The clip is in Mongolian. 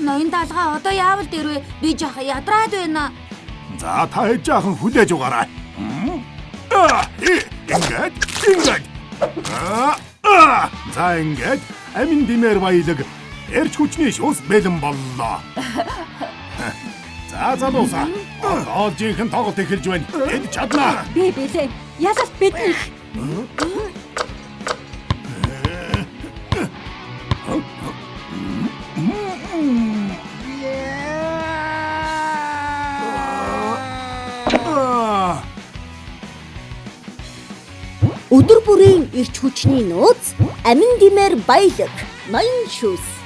Ноён даалгаа одоо яавал дэрвэ? Би жаахан ядраад байна. За та хэд жаахан хүлээж угаарай. Ингээд. За ингээд амин димээр баялаг эрч хүчний шуус бэлэн боллоо. За залуусаа. Одоо жинхэнэ тоглолт эхэлж байна. Энд чаднаа. Би бэлэн. Ялалт бидний. Өдөр бүрийн эрч хүчний нууц амин димээр баялаг ноён шүүс.